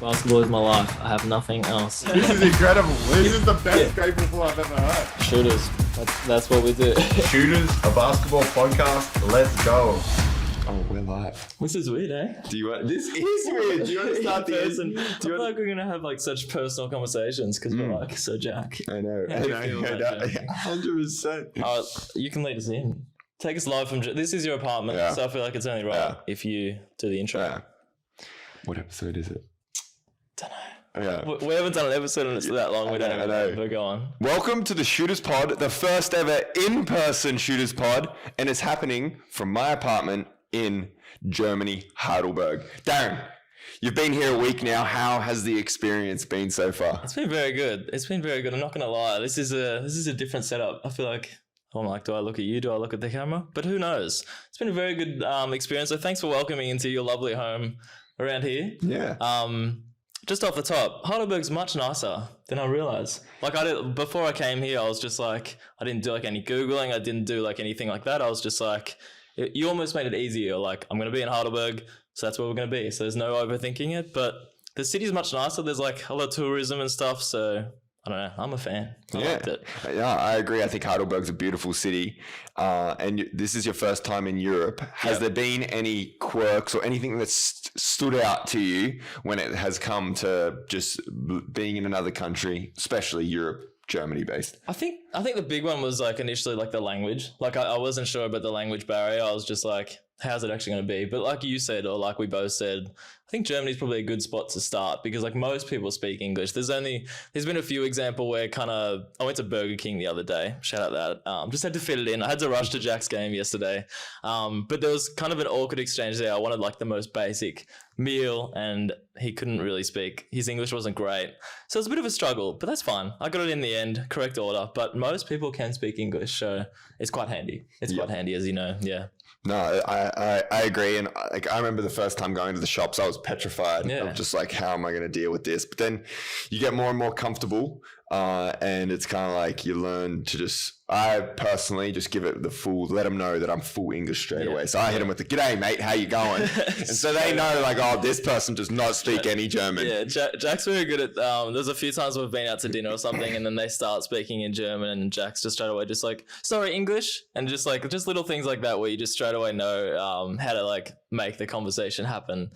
Basketball is my life. I have nothing else. This is incredible. This is the best grateful I've ever heard. Shooters. That's what we do. Shooters, a basketball podcast. Let's go. Oh, we're live. This is weird, eh? This is weird. Do you want to start the person? I feel like we're gonna have like such personal conversations because we're like so Jack. I know. How do you feel about that? 100%. You can lead us in. Take us live from. This is your apartment, so I feel like it's only right if you do the intro. Yeah. What episode is it? Don't know. Yeah. We haven't done an episode and it's that long. We don't I even know. know. But go on. Welcome to the Shooters Pod, the first ever in-person Shooters Pod, and it's happening from my apartment in Germany, Heidelberg. Darren, you've been here a week now. How has the experience been so far? It's been very good. I'm not gonna lie. This is a different setup. I feel like I'm like, do I look at you? Do I look at the camera? But who knows? It's been a very good experience. So thanks for welcoming into your lovely home around here. Yeah. Just off the top, Heidelberg's much nicer than I realized. Like before I came here, I was just like, I didn't do like any Googling. I didn't do like anything like that. I was just like, you almost made it easier. Like, I'm going to be in Heidelberg, so that's where we're going to be. So there's no overthinking it, but the city's much nicer. There's like a lot of tourism and stuff. So I don't know. I'm a fan. I liked it. Yeah, I agree. I think Heidelberg's a beautiful city. And this is your first time in Europe. Has there been any quirks or anything that's stood out to you when it has come to just being in another country, especially Europe, Germany based? I think the big one was like initially like the language. Like I wasn't sure about the language barrier. I was just like, how's it actually going to be? But like you said, or like we both said, I think Germany's probably a good spot to start because like most people speak English. There's been a few example where I went to Burger King the other day. Shout out that. Just had to fit it in. I had to rush to Jack's game yesterday. But there was kind of an awkward exchange there. I wanted like the most basic meal and he couldn't really speak. His English wasn't great. So it was a bit of a struggle, but that's fine. I got it in the end, correct order. But most people can speak English, so it's quite handy. It's quite handy, as you know. Yeah. No, I agree. And like I remember the first time going to the shops, I was petrified. Yeah. Of just like, how am I going to deal with this? But then you get more and more comfortable. And it's kind of like you learn to I personally just give it let them know that I'm full English straight away. So I hit them with the, "G'day, mate, how you going?" And so they know like, oh, this person does not speak any German. Yeah, Jack's very good at, there's a few times we've been out to dinner or something and then they start speaking in German and Jack's just straight away just like, "Sorry, English?" And just little things like that where you just straight away know how to like make the conversation happen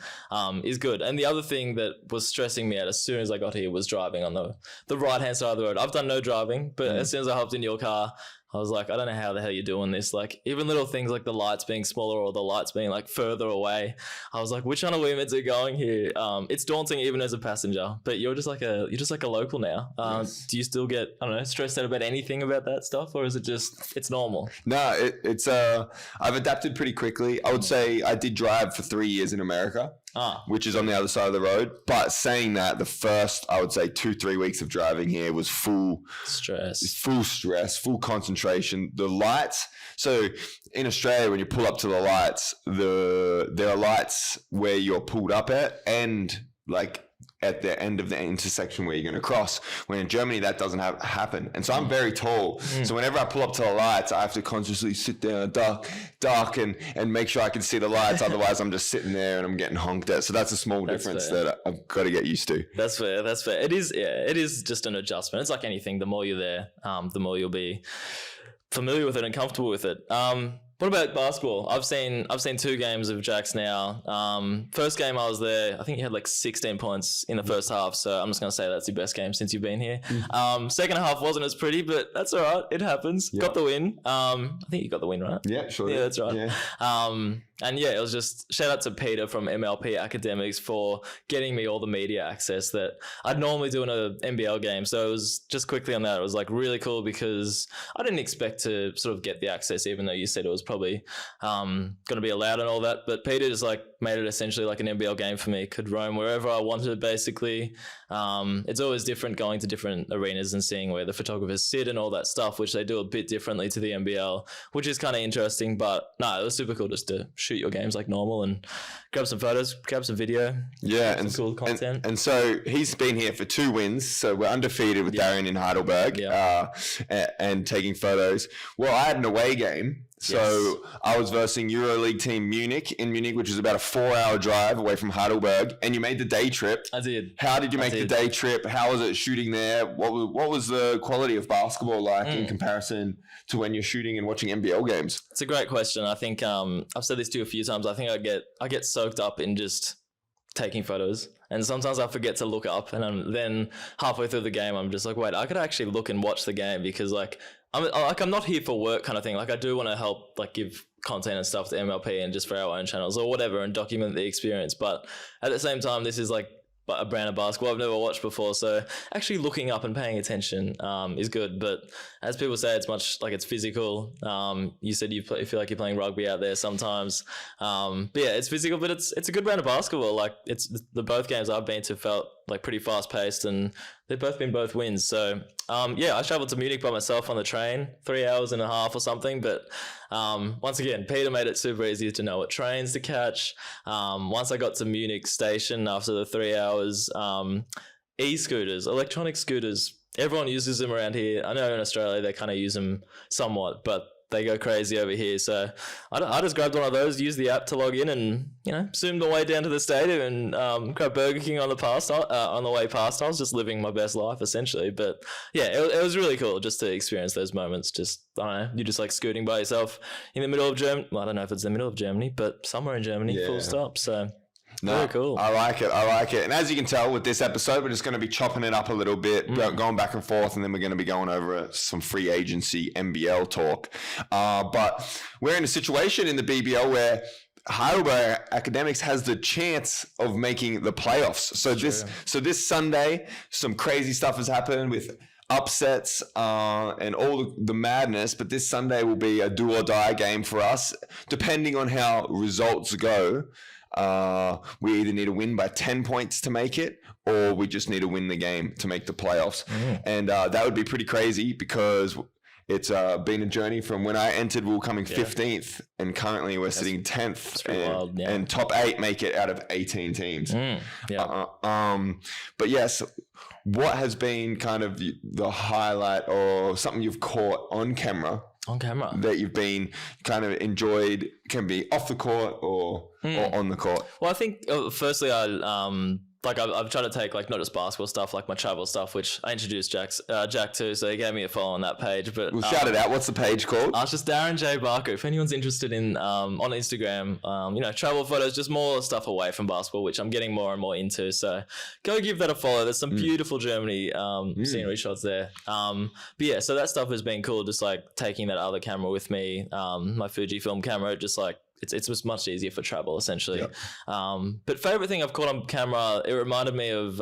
is good. And the other thing that was stressing me out as soon as I got here was driving on the right-hand side of the road. I've done no driving, but as soon as I hopped in your car, I was like, I don't know how the hell you're doing this. Like even little things like the lights being smaller or the lights being like further away. I was like, which one are we meant to going here? It's daunting even as a passenger, but you're just like a local now. Yes. Do you still get, I don't know, stressed out about anything about that stuff or is it just, it's normal? No, it's I've adapted pretty quickly. I would say I did drive for 3 years in America, which is on the other side of the road. But saying that, the first, I would say 2-3 weeks of driving here was full stress, full concentration. The lights. So in Australia, when you pull up to the lights, there are lights where you're pulled up at and like at the end of the intersection where you're going to cross. When in Germany, that doesn't happen. And so I'm very tall. So whenever I pull up to the lights, I have to consciously sit there dark and make sure I can see the lights. Otherwise, I'm just sitting there and I'm getting honked at. So that's a small difference that I've got to get used to. That's fair. It is just an adjustment. It's like anything. The more you're there, the more you'll be familiar with it and comfortable with it. What about basketball? I've seen 2 games of Jack's now. First game I was there, I think he had like 16 points in the first half. So I'm just going to say that's your best game since you've been here. Second half wasn't as pretty, but that's all right. It happens. Got the win. I think you got the win, right? Yeah, sure. Yeah, that's right. Yeah. And yeah, it was just shout out to Peter from MLP Academics for getting me all the media access that I'd normally do in an NBL game. So it was just quickly on that. It was like really cool because I didn't expect to sort of get the access, even though you said it was probably going to be allowed and all that. But Peter just like made it essentially like an NBL game for me. Could roam wherever I wanted, basically. It's always different going to different arenas and seeing where the photographers sit and all that stuff, which they do a bit differently to the NBL, which is kind of interesting. But no, it was super cool just to shoot your games like normal and grab some photos, grab some video. Yeah, and cool content. And so he's been here for 2 wins. So we're undefeated with Darren in Heidelberg and taking photos. Well, I had an away game. So I was versing EuroLeague team Munich in Munich, which is about a 4-hour drive away from Heidelberg. And you made the day trip. I did. How did you make the day trip? How was it shooting there? What was the quality of basketball like in comparison to when you're shooting and watching NBL games? It's a great question. I think I've said this to you a few times. I think I get soaked up in just taking photos, and sometimes I forget to look up, and then halfway through the game I'm just like, wait, I could actually look and watch the game, because like I'm not here for work kind of thing. Like I do want to help like give content and stuff to MLP and just for our own channels or whatever and document the experience, but at the same time this is like a brand of basketball I've never watched before, so actually looking up and paying attention is good. But as people say, it's much like it's physical. You said you feel like you're playing rugby out there sometimes, but yeah, it's physical, but it's a good brand of basketball. Like it's the both games I've been to felt like pretty fast paced, and they've both been both wins. So I traveled to Munich by myself on the train, 3 hours and a half or something, but once again, Peter made it super easy to know what trains to catch. Once I got to Munich station after the 3 hours, e-scooters, electronic scooters, everyone uses them around here. I know in Australia they kind of use them somewhat, but they go crazy over here. So I just grabbed one of those, used the app to log in, and zoomed the way down to the stadium and grabbed Burger King on the way past. I was just living my best life essentially. But yeah, it was really cool just to experience those moments. Just I don't know, you're just like scooting by yourself in the middle of Germany. Well, I don't know if it's the middle of Germany, but somewhere in Germany, full stop. So. No, very cool. I like it. And as you can tell with this episode, we're just going to be chopping it up a little bit, going back and forth, and then we're going to be going over some free agency NBL talk. But we're in a situation in the BBL where Heidelberg Academics has the chance of making the playoffs. So this Sunday, some crazy stuff has happened with upsets and all the madness, but this Sunday will be a do or die game for us, depending on how results go. We either need to win by 10 points to make it, or we just need to win the game to make the playoffs. And that would be pretty crazy, because it's been a journey from when I entered, we were coming 15th, and currently we're sitting 10th, and top 8 make it out of 18 teams. But yes, what has been kind of the highlight or something you've caught on camera that you've been kind of enjoyed, can be off the court or on the court? Well, I think firstly I've tried to take like not just basketball stuff, like my travel stuff, which I introduced Jack to, so he gave me a follow on that page. But we'll shout it out. What's the page called? It's just Darren J. Barker. If anyone's interested in on Instagram, travel photos, just more stuff away from basketball, which I'm getting more and more into. So go give that a follow. There's some beautiful Germany scenery shots there. But yeah, so that stuff has been cool. Just like taking that other camera with me, my Fujifilm camera, just like. It's just much easier for travel, essentially. But favorite thing I've caught on camera, it reminded me of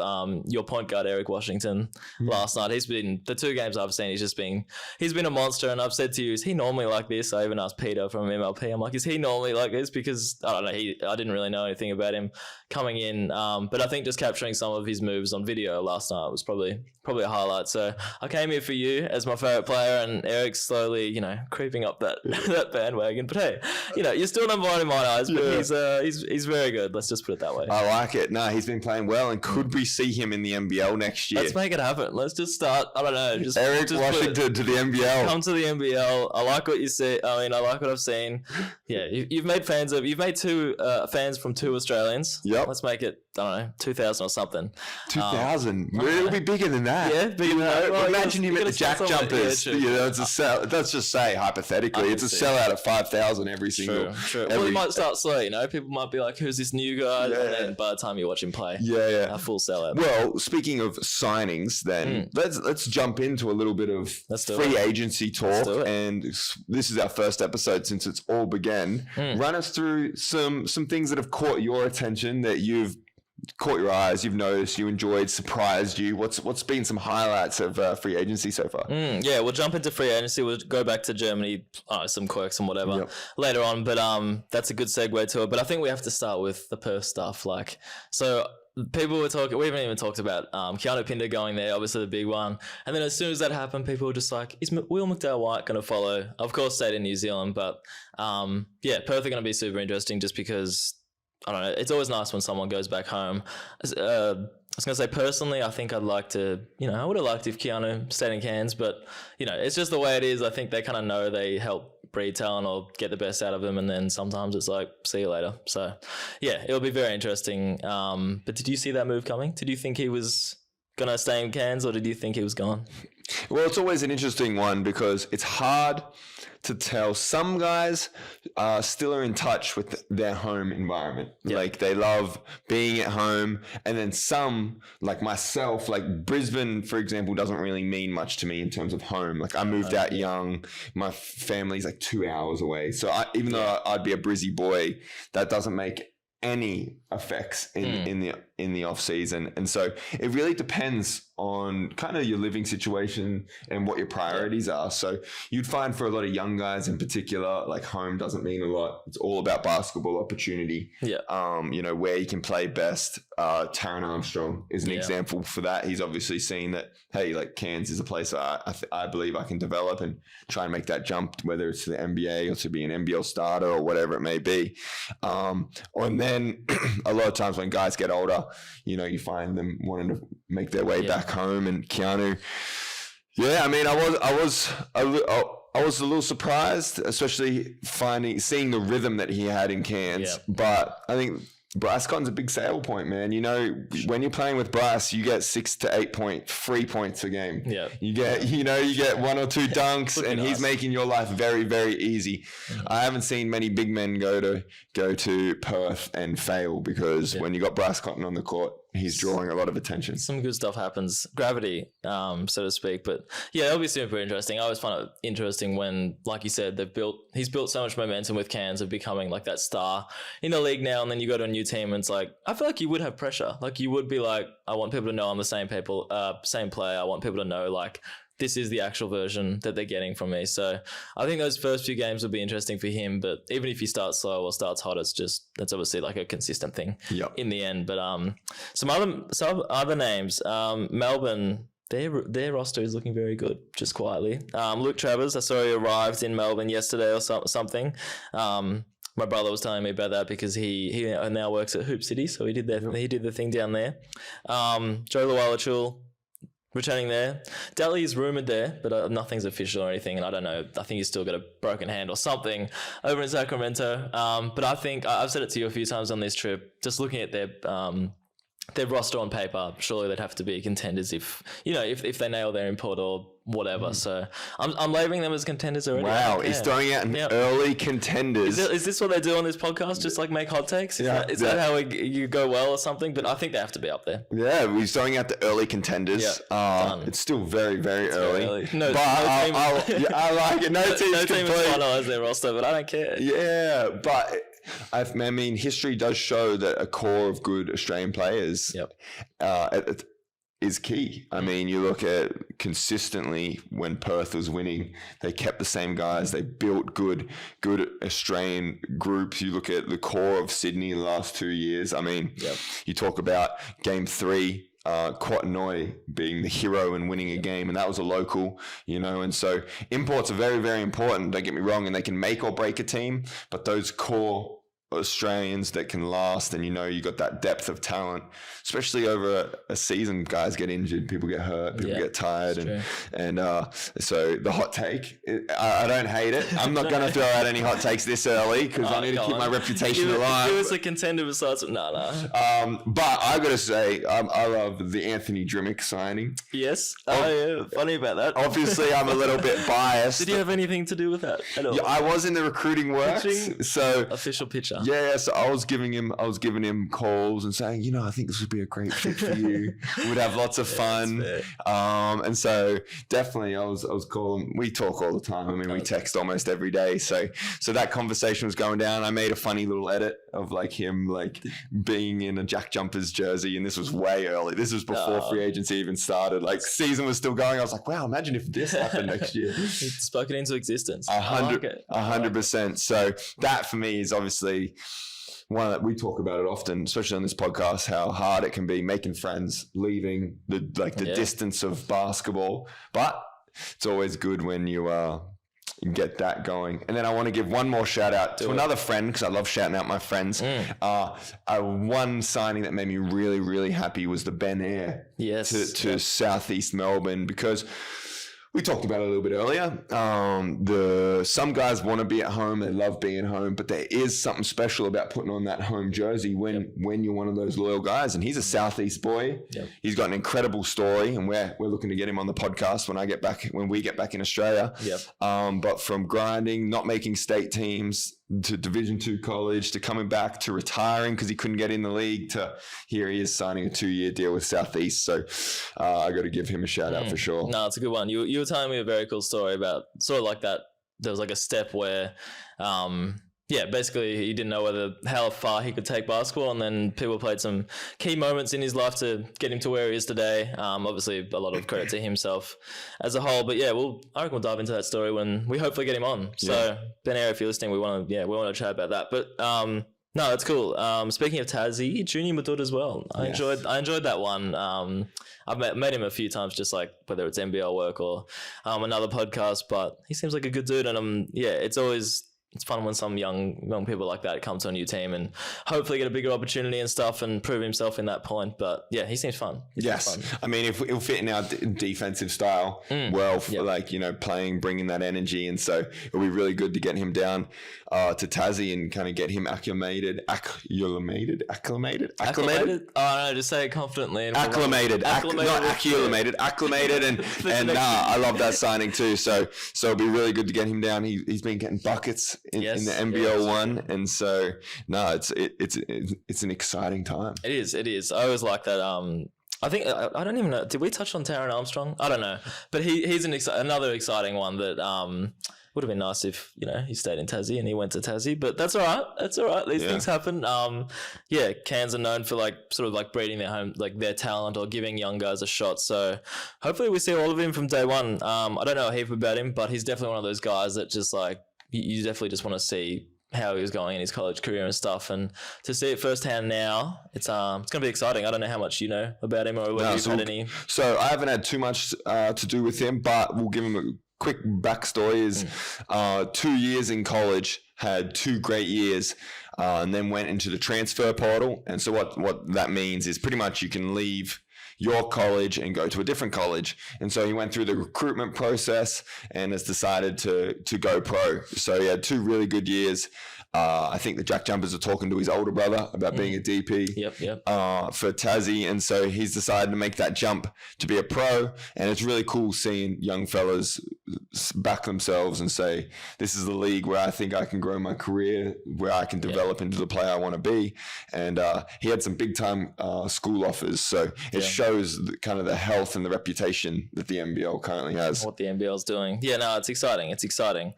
your point guard Eric Washington last night. He's been the 2 games I've seen. He's been a monster, and I've said to you, is he normally like this? I even asked Peter from MLP. I'm like, is he normally like this? Because I don't know. I didn't really know anything about him coming in, but I think just capturing some of his moves on video last night was probably a highlight. So I came here for you as my favorite player, and Eric's slowly, creeping up that that bandwagon. But hey, you're still number 1 in my eyes, but he's very good. Let's just put it that way. I like it. No, he's been playing well, and could we see him in the NBL next year? Let's make it happen. Let's just start. I don't know. Eric Washington to the NBL. Come to the NBL. I like what you say. I like what I've seen. Yeah, you've made 2 fans from 2 Australians. Yep. Let's make it, I don't know, 2,000 or something. 2,000. It'll be bigger than that. Yeah, bigger than that. Well, imagine him at the Jack Jumpers. It's a sell. Let's just say hypothetically, it's a sellout of 5,000 every single. True. Well, you might start slow. People might be like, "Who's this new guy?" And then by the time you watch him play, a full sellout. Well, speaking of signings, then let's jump into a little bit of free agency talk. And this is our first episode since it's all began. Run us through some things that have caught your attention, that you've caught your eyes, you've noticed, you enjoyed, surprised you. What's been some highlights of free agency so far? We'll jump into free agency. We'll go back to Germany, some quirks and whatever later on. But that's a good segue to it. But I think we have to start with the Perth stuff. So people were talking, we haven't even talked about Keanu Pinder going there, obviously the big one. And then as soon as that happened, people were just like, is Will McDowell-White going to follow? Of course, stayed in New Zealand. But Perth are going to be super interesting just because, I don't know, it's always nice when someone goes back home. I was going to say, personally, I think I'd like to, I would have liked if Keanu stayed in Cairns, but, it's just the way it is. I think they kind of know they help breed talent or get the best out of them, and then sometimes it's like, see you later. So yeah, it'll be very interesting. But did you see that move coming? Did you think he was gonna stay in Cairns, or did you think he was gone? Well, it's always an interesting one because it's hard to tell. Some guys still are in touch with their home environment. Yep. Like they love being at home. And then some, like myself, like Brisbane, for example, doesn't really mean much to me in terms of home. Like I moved out young. My family's like 2 hours away. So even though I'd be a Brizzy boy, that doesn't make any effects in the off season. And so it really depends on kind of your living situation and what your priorities are. So you'd find for a lot of young guys in particular, like home doesn't mean a lot. It's all about basketball opportunity. You know, where you can play best. Taron Armstrong is an example for that. He's obviously seen that, hey, like Cairns is a place I believe I can develop and try and make that jump, whether it's to the NBA or to be an NBL starter or whatever it may be. And then a lot of times when guys get older, you know, you find them wanting to make their way back home. And Keanu, I mean, I was a little surprised, especially seeing the rhythm that he had in Cairns. But I think Bryce Cotton's a big sale point, man. You know, when you're playing with Bryce, you get 6 to 8 3 points a game. Yeah. You get 1 or 2 dunks and he's making your life very, very easy. I haven't seen many big men go to Perth and fail because when you got Bryce Cotton on the court, he's drawing a lot of attention. Some good stuff happens. Gravity, so to speak. But yeah, it'll be super interesting. I always find it interesting when, like you said, he's built so much momentum with Cairns of becoming like that star in the league now, and then you go to a new team and it's like, I feel like you would have pressure. Like you would be like, I want people to know I'm the same player. I want people to know like this is the actual version that they're getting from me. So I think those first few games will be interesting for him, but even if he starts slow or starts hot, that's obviously like a consistent thing in the end. But some other names, Melbourne, their roster is looking very good, just quietly. Luke Travers, I saw he arrived in Melbourne yesterday or something. My brother was telling me about that because he now works at Hoop City, so he did the thing down there. Joe Lualachul returning there. Daly is rumoured there, but nothing's official or anything, and I don't know. I think he's still got a broken hand or something over in Sacramento. But I think I've said it to you a few times on this trip. Just looking at their roster on paper, surely they'd have to be contenders if they nail their import or whatever. So I'm labeling them as contenders already. Wow, he's throwing out an early contenders. Is this what they do on this podcast? Just like make hot takes? Is that how you go well or something? But I think they have to be up there. Yeah, he's throwing out the early contenders. It's still very, very early. No, I like it. No team has finalised their roster, but I don't care. Yeah, but I mean, history does show that a core of good Australian players is key. I mean, you look at consistently when Perth was winning, they kept the same guys. They built good Australian groups. You look at the core of Sydney in the last 2 years. I mean, you talk about Game 3, Quatanoi being the hero and winning a game, and that was a local, and so imports are very, very important, don't get me wrong, and they can make or break a team, but those core Australians that can last, and you got that depth of talent, especially over a season. Guys get injured, people get hurt, people get tired, and so the hot take, I don't hate it. I'm not going to throw out any hot takes this early because I need to keep my reputation alive. Give us a contender besides no. But I got to say, I love the Anthony Drimmick signing. Yes, funny about that. Obviously, I'm a little bit biased. Did you have anything to do with that at all? Yeah, I was in the recruiting works, so official pitcher. Yeah, so I was giving him calls and saying, I think this would be a great fit for you. We'd have lots of fun. And so definitely I was calling. We talk all the time. I mean, we text almost every day. So that conversation was going down. I made a funny little edit of like him like being in a Jack Jumpers jersey, and this was way early. This was before free agency even started. Like season was still going. I was like, wow, imagine if this happened next year. It's spoken into existence. 100%. So that for me is obviously one that we talk about it often, especially on this podcast, how hard it can be making friends, leaving the distance of basketball. But it's always good when you get that going. And then I want to give one more shout out to another friend, because I love shouting out my friends. One signing that made me really, really happy was the Ben Air to Southeast Melbourne, because we talked about it a little bit earlier. Some guys want to be at home. They love being home, but there is something special about putting on that home jersey when you're one of those loyal guys. And he's a Southeast boy. Yep. He's got an incredible story, and we're looking to get him on the podcast when we get back in Australia. Yep. But from grinding, not making state teams, to Division II college, to coming back, to retiring because he couldn't get in the league, to here he is signing a 2-year deal with Southeast. So I got to give him a shout out for sure. No, it's a good one. You were telling me a very cool story about sort of like that. There was like a step where, basically he didn't know how far he could take basketball, and then people played some key moments in his life to get him to where he is today. Obviously a lot of credit to himself as a whole, but I reckon we'll dive into that story when we hopefully get him on. So Ben Air, if you're listening, we want to chat about that. But no, that's cool. Speaking of Tassie, Junior Madud as well. I enjoyed that one. I've met him a few times, just like whether it's NBL work or another podcast, but he seems like a good dude, and it's fun when some young people like that come to a new team and hopefully get a bigger opportunity and stuff and prove himself in that point. But yeah, he seems fun. I mean, if it'll fit in our defensive style playing, bringing that energy. And so it'll be really good to get him down to Tassie and kind of get him acclimated. Oh, no, just say it confidently. Acclimated. Not acclimated. Acclimated. And I love that signing too. So it'll be really good to get him down. He's been getting buckets in the NBL 1, and so it's an exciting time. It is. I always like that. I think I don't even know. Did we touch on Taron Armstrong? I don't know, but he's another exciting one that would have been nice if he stayed in Tassie and he went to Tassie, but that's all right. These things happen. Cairns are known for breeding their talent or giving young guys a shot. So hopefully we see all of him from day one. I don't know a heap about him, but he's definitely one of those guys that just you definitely just want to see how he was going in his college career and stuff, and to see it firsthand now, it's going to be exciting. I don't know how much you know about him or whether you've had any. So I haven't had too much to do with him, but we'll give him a quick backstory. Is 2 years in college, had 2 great years, and then went into the transfer portal. And so what that means is pretty much you can leave your college and go to a different college. And so he went through the recruitment process and has decided to go pro. So he had 2 really good years. I think the Jack Jumpers are talking to his older brother about being a DP for Tassie. And so he's decided to make that jump to be a pro. And it's really cool seeing young fellas back themselves and say, this is the league where I think I can grow my career, where I can develop into the player I want to be. And he had some big time school offers. So it shows kind of the health and the reputation that the NBL currently has. What the NBL is doing. Yeah, no, it's exciting.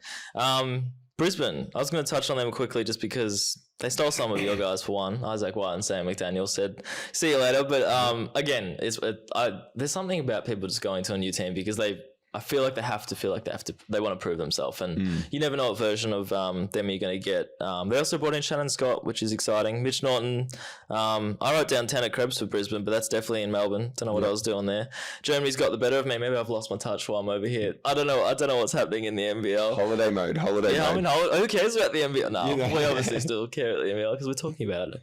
Brisbane, I was going to touch on them quickly just because they stole some of your guys for one. Isaac White and Sam McDaniel said, see you later. But again, there's something about people just going to a new team because I feel like they want to prove themselves, and you never know what version of them you're going to get. They also brought in Shannon Scott, which is exciting. Mitch Norton. I wrote down 10 at Krebs for Brisbane, but that's definitely in Melbourne. Don't know what I was doing there. Germany's got the better of me. Maybe I've lost my touch while I'm over here. I don't know what's happening in the NBL. Holiday mode. Yeah, I mean, who cares about the NBL? No, we obviously still care about the NBL because we're talking about it.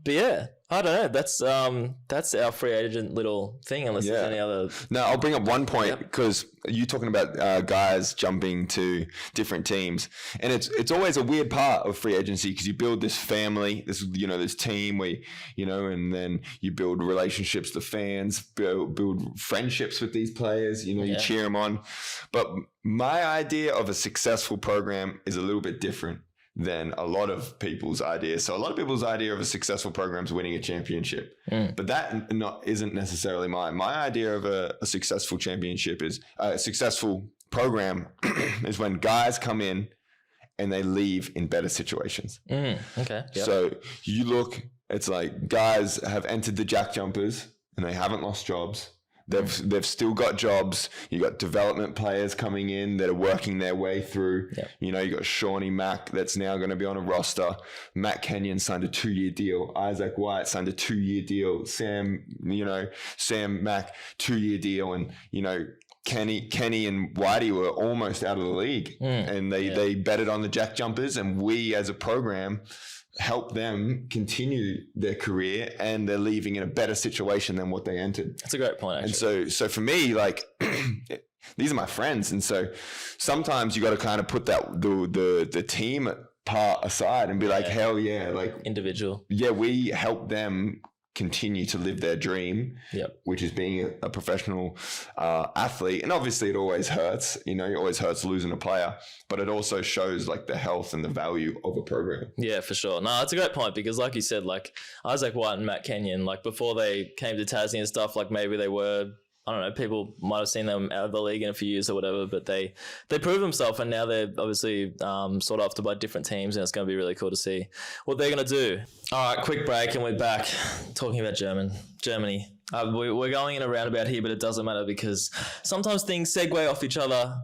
But yeah. I don't know. That's our free agent little thing. Unless there's any other. No, I'll bring up one point because you're talking about guys jumping to different teams, and it's always a weird part of free agency because you build this family, this team where and then you build relationships, the fans build friendships with these players. You cheer them on, but my idea of a successful program is a little bit different than a lot of people's idea. So a lot of people's idea of a successful program is winning a championship, but that isn't necessarily mine. My idea of a successful championship is a successful program is when guys come in and they leave in better situations. Okay. Yep. So you look, it's like guys have entered the Jack Jumpers and they haven't lost jobs. They've still got jobs. You got development players coming in that are working their way through. Yep. You got Shawnee Mack that's now going to be on a roster. Matt Kenyon signed a 2-year deal. Isaac White signed a 2-year deal. Sam Mack 2-year deal, and Kenny and Whitey were almost out of the league, and they betted on the Jack Jumpers, and we as a program help them continue their career, and they're leaving in a better situation than what they entered. That's a great point, actually. And so for me, these are my friends. And so sometimes you got to kind of put that the team part aside and be like, hell yeah, like individual. Yeah, we help them continue to live their dream, which is being a professional athlete. And obviously it always hurts, it always hurts losing a player, but it also shows like the health and the value of a program. Yeah, for sure. No, that's a great point, because like you said, like Isaac White and Matt Kenyon, like before they came to Tassie and stuff, like maybe they were, I don't know, people might have seen them out of the league in a few years or whatever, but they proved themselves, and now they're obviously sought after by different teams, and it's going to be really cool to see what they're going to do. All right, quick break, and we're back talking about Germany. We're going in a roundabout here, but it doesn't matter, because sometimes things segue off each other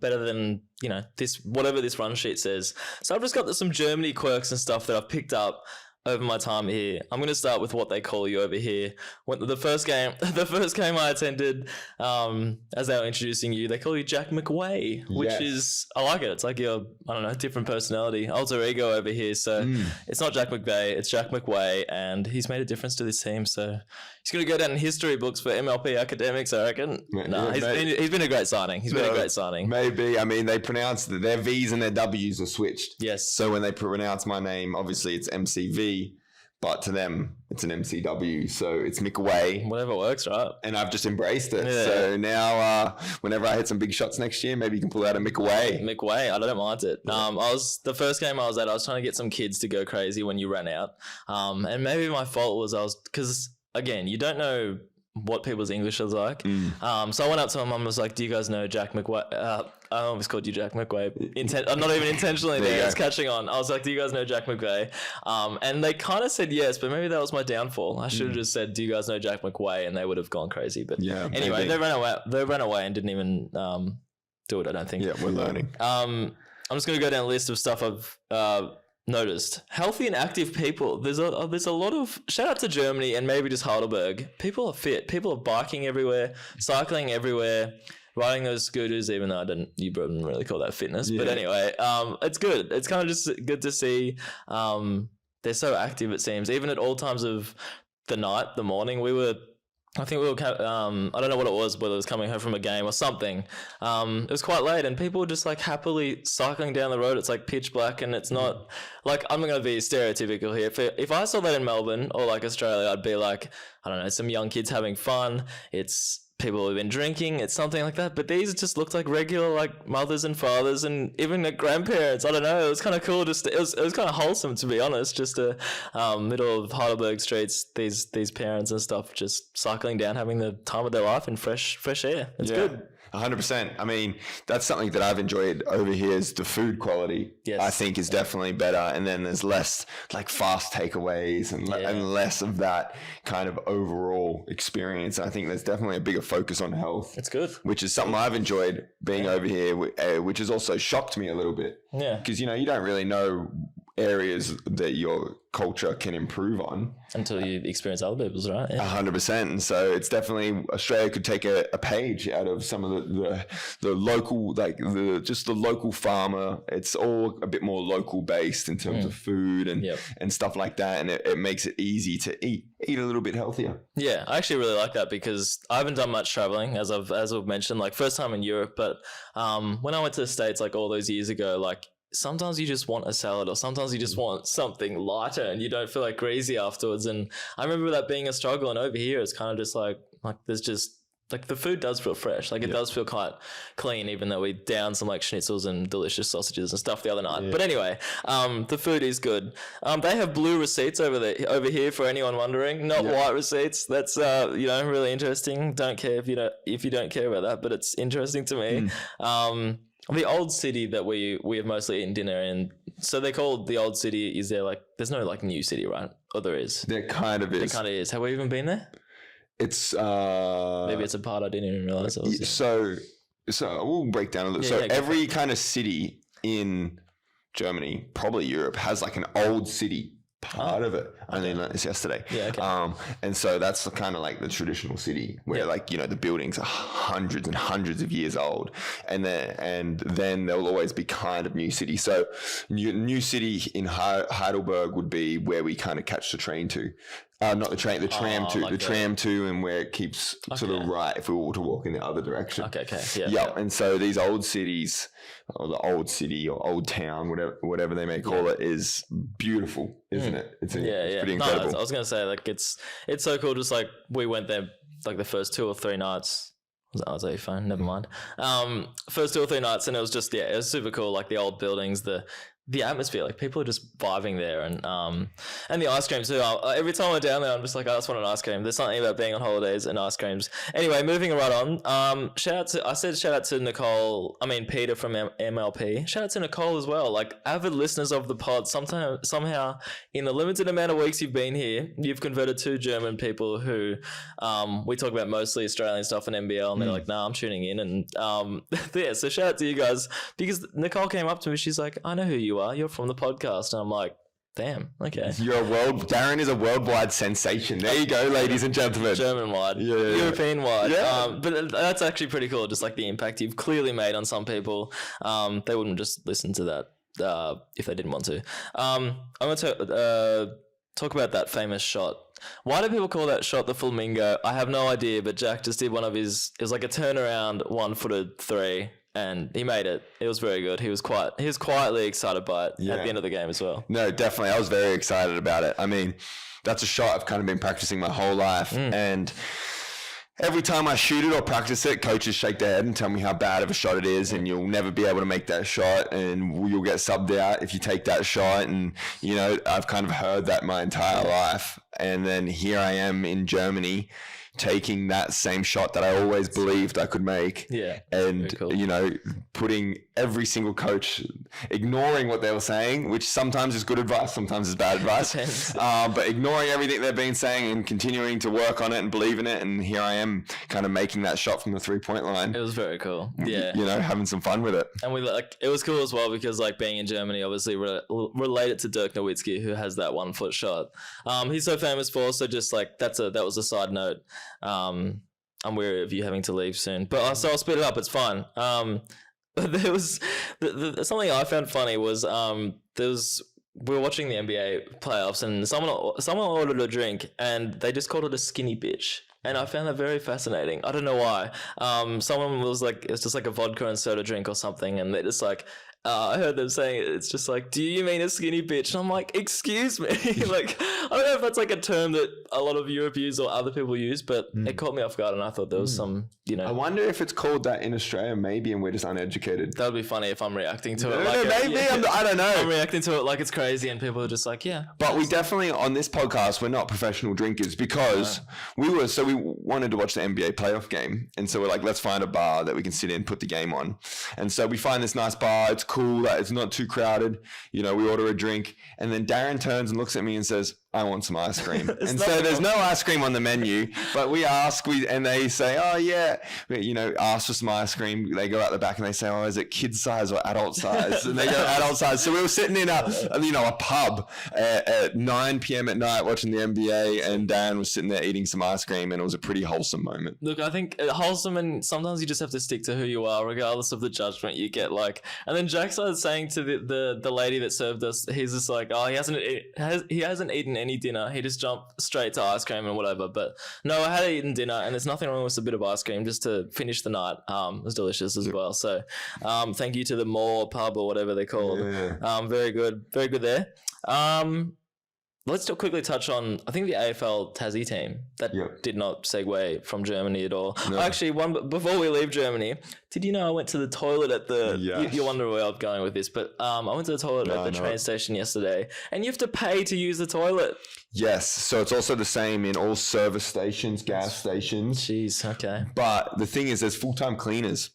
better than, this whatever this run sheet says. So I've just got some Germany quirks and stuff that I've picked up over my time here. I'm going to start with what they call you over here. When the first game I attended, as they were introducing you, they call you Jack McWay, which is, I like it. It's like your, I don't know, different personality, alter ego over here. So it's not Jack McVeigh, it's Jack McWay, and he's made a difference to this team. So he's going to go down in history books for MLP academics, I reckon. He's been a great signing. He's been a great signing. Maybe. I mean, they pronounce their V's and their W's are switched. Yes. So when they pronounce my name, obviously it's MCV. But to them, it's an MCW, so it's McWay. Whatever works, right? And I've just embraced it. Yeah. So now, whenever I hit some big shots next year, maybe you can pull out a McWay. McWay, I don't mind it. The first game I was at, I was trying to get some kids to go crazy when you ran out. And maybe my fault was because, again, you don't know what people's English is like. So I went up to my mum and was like, do you guys know Jack McWay? I almost called you Jack McWay. Not even intentionally. It's catching on. I was like, do you guys know Jack McWay? And they kind of said yes, but maybe that was my downfall. I should have just said, do you guys know Jack McWay? And they would have gone crazy. But anyway, they ran away and didn't even do it, I don't think. Yeah, we're learning. I'm just going to go down a list of stuff I've noticed. Healthy and active people. There's a lot of, shout out to Germany and maybe just Heidelberg. People are fit. People are biking everywhere, cycling everywhere, riding those scooters, even though you wouldn't really call that fitness. Yeah. But anyway, it's good. It's kind of just good to see. They're so active, it seems. Even at all times of the night, the morning, I think we were, I don't know what it was, whether it was coming home from a game or something. It was quite late and people were just like happily cycling down the road. It's like pitch black and it's not like, I'm going to be stereotypical here. If I saw that in Melbourne or like Australia, I'd be like, I don't know, some young kids having fun. It's people who've been drinking. It's something like that. But these just looked like regular like mothers and fathers and even like grandparents. I don't know. It was kind of cool. It was kind of wholesome, to be honest. Just a middle of Heidelberg streets. These parents and stuff just cycling down, having the time of their life in fresh air. It's good. 100%. I mean, that's something that I've enjoyed over here is the food quality. Yes. I think is definitely better. And then there's less like fast takeaways and less of that kind of overall experience. I think there's definitely a bigger focus on health. It's good. Which is something I've enjoyed being over here, which has also shocked me a little bit. Yeah. Because, you don't really know areas that your culture can improve on until you experience other people's, right? 100%. And so it's definitely, Australia could take a page out of some of the local, like the local farmer. It's all a bit more local based in terms of food and stuff like that, and it makes it easy to eat a little bit healthier. Yeah, I actually really like that because I haven't done much traveling, as I've mentioned, like first time in Europe, but when I went to the States like all those years ago, like sometimes you just want a salad or sometimes you just want something lighter and you don't feel like greasy afterwards. And I remember that being a struggle, and over here it's kind of just like there's just like the food does feel fresh. Like it does feel quite clean, even though we downed some like schnitzels and delicious sausages and stuff the other night. But anyway, the food is good. They have blue receipts over here for anyone wondering, not white receipts. That's really interesting. Don't care if you don't care about that, but it's interesting to me. The old city that we have mostly eaten dinner in, so they call the old city, is there like, there's no like new city, right? Or there is? There kind of is. There kind of is. Have we even been there? It's maybe it's a part I didn't even realize it was. So we'll break down a little. Every kind of city in Germany, probably Europe, has like an old city part of it. I only learned this yesterday. Yeah, okay. And so that's kind of like the traditional city where like, the buildings are hundreds and hundreds of years old. And then there'll always be kind of new city. So new city in Heidelberg would be where we kind of catch the train to. Not the train, the tram too. like the tram too, and where it keeps to the right if we were to walk in the other direction. Okay. Yeah. And so these old cities, or the old city or old town, whatever they may call it, is beautiful, isn't it? It's pretty incredible. No, I was gonna say like it's so cool. Just like we went there like the first 2 or 3 nights. Was that your phone? Never mind. First 2 or 3 nights, and it was just it was super cool. Like the old buildings, the atmosphere, like people are just vibing there, and the ice cream too. Every time I'm down there, I'm just like, I just want an ice cream. There's something about being on holidays and ice creams. Anyway, moving right on. Shout out to Nicole. I mean Peter from MLP. Shout out to Nicole as well. Like avid listeners of the pod. Somehow, in the limited amount of weeks you've been here, you've converted 2 German people who we talk about mostly Australian stuff and NBL, and they're like, nah, I'm tuning in, and yeah. So shout out to you guys, because Nicole came up to me. She's like, I know who you are. You're from the podcast. And I'm like, damn, okay. Darren is a worldwide sensation. There you go, ladies and gentlemen. German-wide. Yeah. European-wide. Yeah. But that's actually pretty cool, just like the impact you've clearly made on some people. They wouldn't just listen to that if they didn't want to. I'm going to talk about that famous shot. Why do people call that shot the flamingo? I have no idea, but Jack just did one of his, it was like a turnaround 1-footed 3. And he made it. It was very good. He was quietly excited by it at the end of the game as well. No, definitely. I was very excited about it. I mean, that's a shot I've kind of been practicing my whole life. And every time I shoot it or practice it, coaches shake their head and tell me how bad of a shot it is, and you'll never be able to make that shot, and you'll get subbed out if you take that shot. And, you know, I've kind of heard that my entire life. And then here I am in Germany, taking that same shot that I always believed I could make. Yeah. And, cool. You know, putting every single coach, ignoring what they were saying, which sometimes is good advice, sometimes is bad advice. But ignoring everything they've been saying and continuing to work on it and believe in it. And here I am kind of making that shot from the 3-point line. It was very cool. Yeah. You know, having some fun with it. And it was cool as well because like being in Germany, obviously related to Dirk Nowitzki, who has that 1-foot shot. He's so famous for, so just like that was a side note. I'm wary of you having to leave soon, but so I'll speed it up. It's fine. There was something I found funny was we were watching the NBA playoffs, and someone ordered a drink and they just called it a skinny bitch. And I found that very fascinating. I don't know why. Someone was like, it's just like a vodka and soda drink or something, and they're just like, I heard them saying it's just like, do you mean a skinny bitch? And I'm like, excuse me. Like, I don't know if that's like a term that a lot of Europe use or other people use, but it caught me off guard, and I thought there was some, you know. I wonder if it's called that in Australia, maybe, and we're just uneducated. That would be funny if I'm reacting to it. I don't know. I'm reacting to it like it's crazy, and people are just like, yeah. But we definitely, on this podcast, we're not professional drinkers because we wanted to watch the NBA playoff game. And so we're like, let's find a bar that we can sit in, put the game on. And so we find this nice bar. It's cool. It's not too crowded. You know, we order a drink, and then Darren turns and looks at me and says, I want some ice cream. And so there's no ice cream on the menu, but we ask, and they say, oh yeah, you know, ask for some ice cream. They go out the back and they say, oh, is it kid size or adult size? And they go adult size. So we were sitting in a pub at 9 p.m. at night watching the NBA, and Darren was sitting there eating some ice cream, and it was a pretty wholesome moment. Look, I think wholesome, and sometimes you just have to stick to who you are, regardless of the judgment you get. Like, and then Jack started saying to the lady that served us, he's just like, oh, he hasn't eaten any dinner. He just jumped straight to ice cream and whatever. But no, I had eaten dinner, and there's nothing wrong with a bit of ice cream just to finish the night. It was delicious as well. So thank you to the Moore pub or whatever they're called. Yeah. Very good there. Let's quickly touch on, I think, the AFL Tassie team that did not segue from Germany at all. No. Actually, before we leave Germany, did you know I went to the toilet at the... Yes. You wonder where I'm going with this, but I went to the toilet at the train station yesterday, and you have to pay to use the toilet. Yes, so it's also the same in all service stations, gas stations. Jeez, okay. But the thing is, there's full-time cleaners.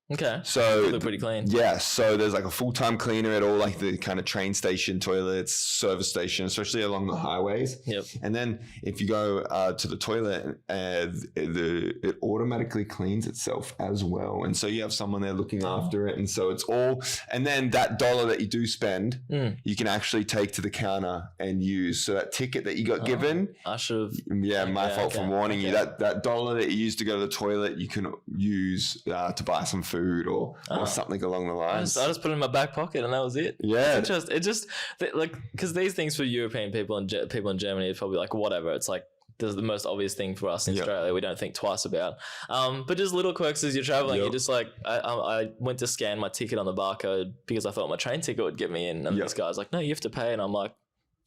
Okay. So they're pretty clean. Yeah. So there's like a full-time cleaner at all like the kind of train station toilets, service station, especially along the highways. Yep. And then if you go to the toilet, it automatically cleans itself as well. And so you have someone there looking after it. And so it's all, and then that $1 that you do spend, you can actually take to the counter and use. So that ticket that you got given, I should have. Yeah, my fault for warning you. That $1 that you used to go to the toilet, you can use to buy some food food or something along the lines. I just put it in my back pocket and that was it. Yeah. Because these things for European people and people in Germany is probably like whatever. It's like the most obvious thing for us in Australia we don't think twice about. But just little quirks as you're traveling. You're just like, I went to scan my ticket on the barcode because I thought my train ticket would get me in. And this guy's like, no, you have to pay. And I'm like,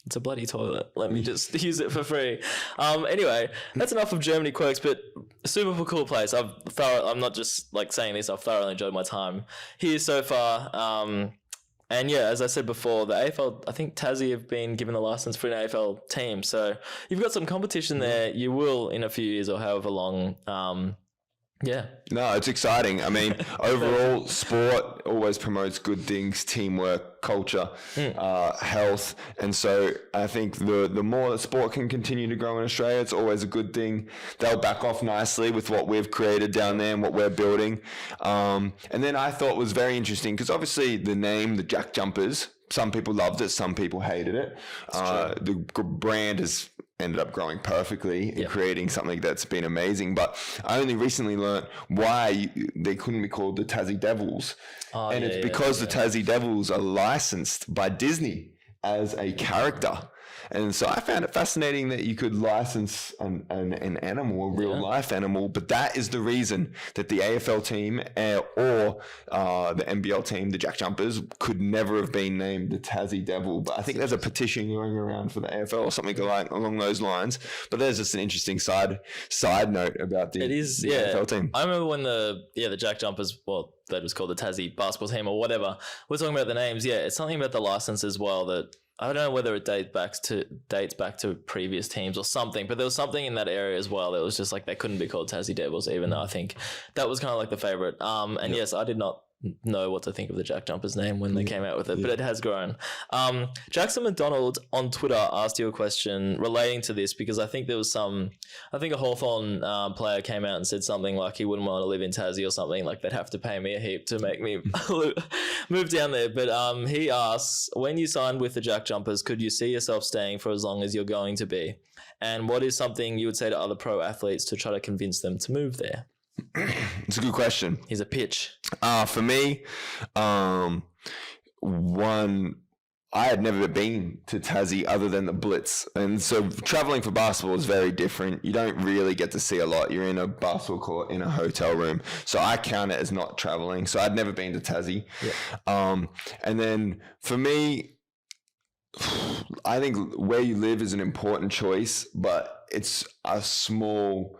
it's a bloody toilet. Let me just use it for free. Anyway, that's enough of Germany quirks, but super cool place. I'm not just like saying this, I've thoroughly enjoyed my time here so far. And yeah, as I said before, the AFL, I think Tassie have been given the license for an AFL team. So you've got some competition there. You will in a few years or however long. No, it's exciting. I mean, overall, sport always promotes good things, teamwork, culture, health. And so I think the more that sport can continue to grow in Australia, it's always a good thing. They'll back off nicely with what we've created down there and what we're building. And then I thought was very interesting because obviously the name, the Jack Jumpers, some people loved it, some people hated it. The brand has ended up growing perfectly and creating something that's been amazing. But I only recently learned why they couldn't be called the Tassie Devils. It's because the Tassie Devils are licensed by Disney as a character. And so I found it fascinating that you could license an animal, a real life animal, but that is the reason that the AFL team or the NBL team, the Jack Jumpers, could never have been named the Tassie Devil. But I think there's a petition going around for the AFL or something along those lines. But there's just an interesting side note about the AFL team. I remember when the Jack Jumpers, well, that was called the Tassie basketball team or whatever. We're talking about the names. Yeah, it's something about the license as well that I don't know whether it dates back to previous teams or something, but there was something in that area as well that was just like they couldn't be called Tassie Devils, even though I think that was kind of like the favorite. Yes, I did not know what to think of the Jack Jumpers name when they came out with it, but it has grown. Jackson McDonald on Twitter asked you a question relating to this because I think a Hawthorn player came out and said something like he wouldn't want to live in Tassie or something, like they'd have to pay me a heap to make me move down there. But he asks, when you signed with the Jack Jumpers, could you see yourself staying for as long as you're going to be? And what is something you would say to other pro athletes to try to convince them to move there? It's a good question. Here's a pitch. For me, one, I had never been to Tassie other than the Blitz. And so traveling for basketball is very different. You don't really get to see a lot. You're in a basketball court in a hotel room. So I count it as not traveling. So I'd never been to Tassie. Yeah. And then for me, I think where you live is an important choice, but it's a small...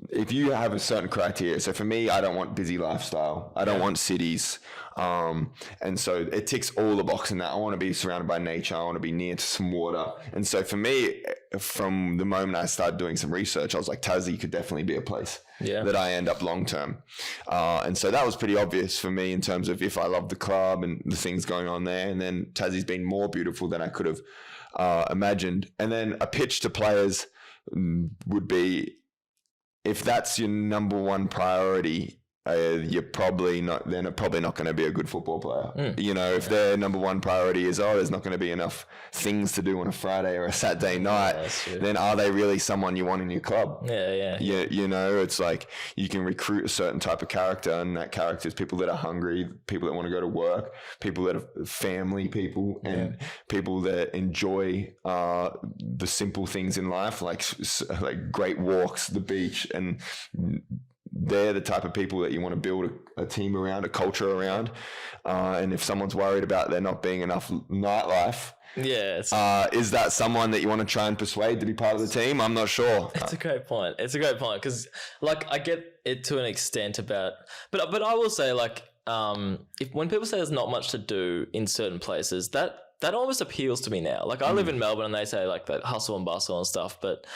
If you have a certain criteria, so for me, I don't want busy lifestyle. I don't want cities. And so it ticks all the boxes in that. I want to be surrounded by nature. I want to be near to some water. And so for me, from the moment I started doing some research, I was like, Tassie could definitely be a place that I end up long term. And so that was pretty obvious for me in terms of if I love the club and the things going on there. And then Tassie's been more beautiful than I could have imagined. And then a pitch to players would be, if that's your number one priority, you're probably not. They're probably not going to be a good football player. You know, if their number one priority is, there's not going to be enough things to do on a Friday or a Saturday night, then are they really someone you want in your club? You know, it's like you can recruit a certain type of character, and that character is people that are hungry, people that want to go to work, people that are family people, and people that enjoy the simple things in life, like great walks, the beach, and they're the type of people that you want to build a team around, a culture around. And if someone's worried about there not being enough nightlife, is that someone that you want to try and persuade to be part of the team? I'm not sure. It's a great point. Because like I get it to an extent about, but I will say like when people say there's not much to do in certain places, that almost appeals to me now. Like I live in Melbourne and they say like that hustle and bustle and stuff, but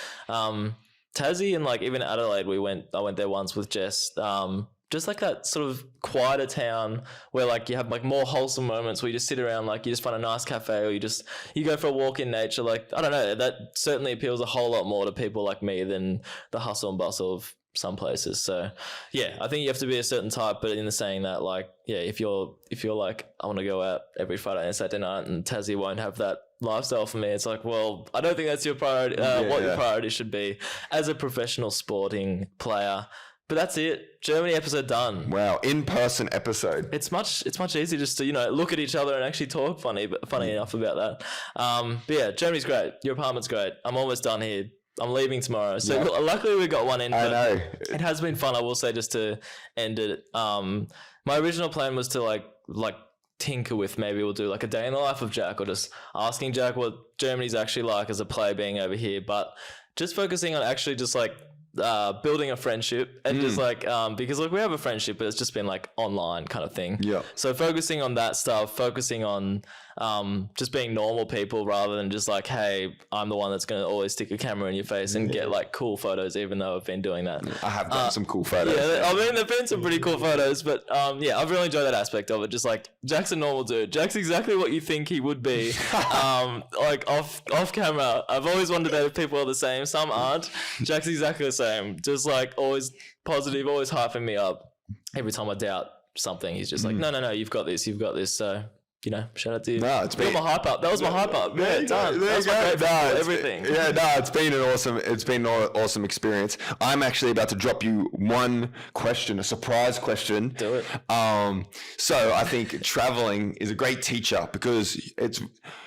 Tassie and like even Adelaide, I went there once with Jess. Just like that sort of quieter town where like you have like more wholesome moments where you just sit around, like you just find a nice cafe or you go for a walk in nature. Like, I don't know, that certainly appeals a whole lot more to people like me than the hustle and bustle of some places. So yeah, I think you have to be a certain type, but in the saying that, like, yeah, if you're like, I want to go out every Friday and Saturday night and Tassie won't have that lifestyle for me, it's like, well, I don't think that's your priority. What your priority should be as a professional sporting player. But that's it. Germany episode done. Wow, in-person episode. It's much easier just to, look at each other and actually talk funny enough about that. But yeah, Germany's great. Your apartment's great. I'm almost done here. I'm leaving tomorrow. So luckily we got one in. I know. It has been fun, I will say, just to end it. My original plan was to like tinker with, maybe we'll do like a day in the life of Jack, or just asking Jack what Germany's actually like as a player being over here. But just focusing on actually just like building a friendship and just like because look, we have a friendship, but it's just been like online kind of thing. Yeah. So focusing on that stuff, focusing on just being normal people rather than just like, hey, I'm the one that's going to always stick a camera in your face and get like cool photos, even though I've been doing that. I have done some cool photos. Yeah, I mean, there've been some pretty cool photos, but yeah, I've really enjoyed that aspect of it. Just like, Jack's a normal dude. Jack's exactly what you think he would be. Like off camera. I've always wondered if people are the same. Some aren't. Jack's exactly the same. Just like always positive, always hyping me up. Every time I doubt something, he's just like, no, you've got this. So, shout out to you. No, it's been my hype up. That was my hype up. Yeah, done. That's my great everything. Yeah, no, it's been an awesome experience. I'm actually about to drop you one question, a surprise question. Do it. So I think traveling is a great teacher because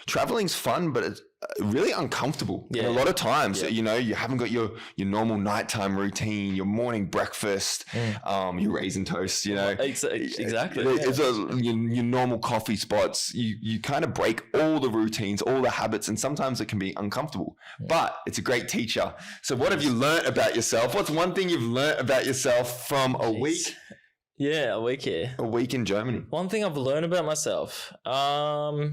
traveling's fun, but it's really uncomfortable. Yeah. And a lot of times, you haven't got your normal nighttime routine, your morning breakfast, your raisin toast, Exactly. It's your normal coffee spots. You kind of break all the routines, all the habits, and sometimes it can be uncomfortable. But it's a great teacher. So what have you learnt about yourself? What's one thing you've learnt about yourself from a week? Yeah, a week here. A week in Germany. One thing I've learned about myself. I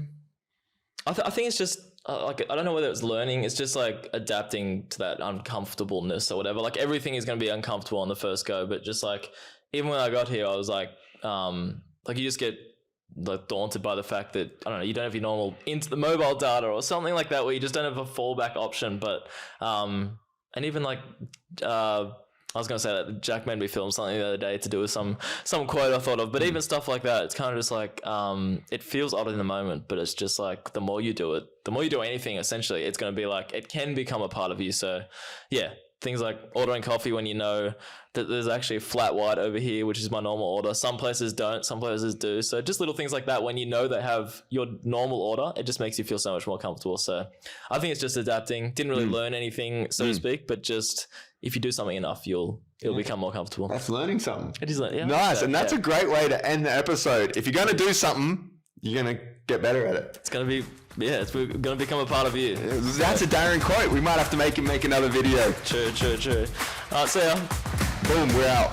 think it's just like, I don't know whether it's learning. It's just like adapting to that uncomfortableness or whatever. Like everything is going to be uncomfortable on the first go, but just like, even when I got here, I was like you just get like daunted by the fact that, I don't know, you don't have your normal into the mobile data or something like that, where you just don't have a fallback option. But, and even like, I was going to say that Jack made me film something the other day to do with some quote I thought of, but even stuff like that, it's kind of just like, it feels odd in the moment, but it's just like, the more you do anything, essentially, it's going to be like, it can become a part of you. So yeah, things like ordering coffee when you know that there's actually a flat white over here, which is my normal order. Some places don't, some places do. So just little things like that, when you know they have your normal order, it just makes you feel so much more comfortable. So I think it's just adapting. Didn't really learn anything, so to speak, but just if you do something enough, it'll become more comfortable. That's learning something. It is learning. Yeah, nice. And that's a great way to end the episode. If you're going to do something, you're going to get better at it. It's going to be, it's going to become a part of you. That's a Darren quote. We might have to make him make another video. True. All right, see ya. Boom, we're out.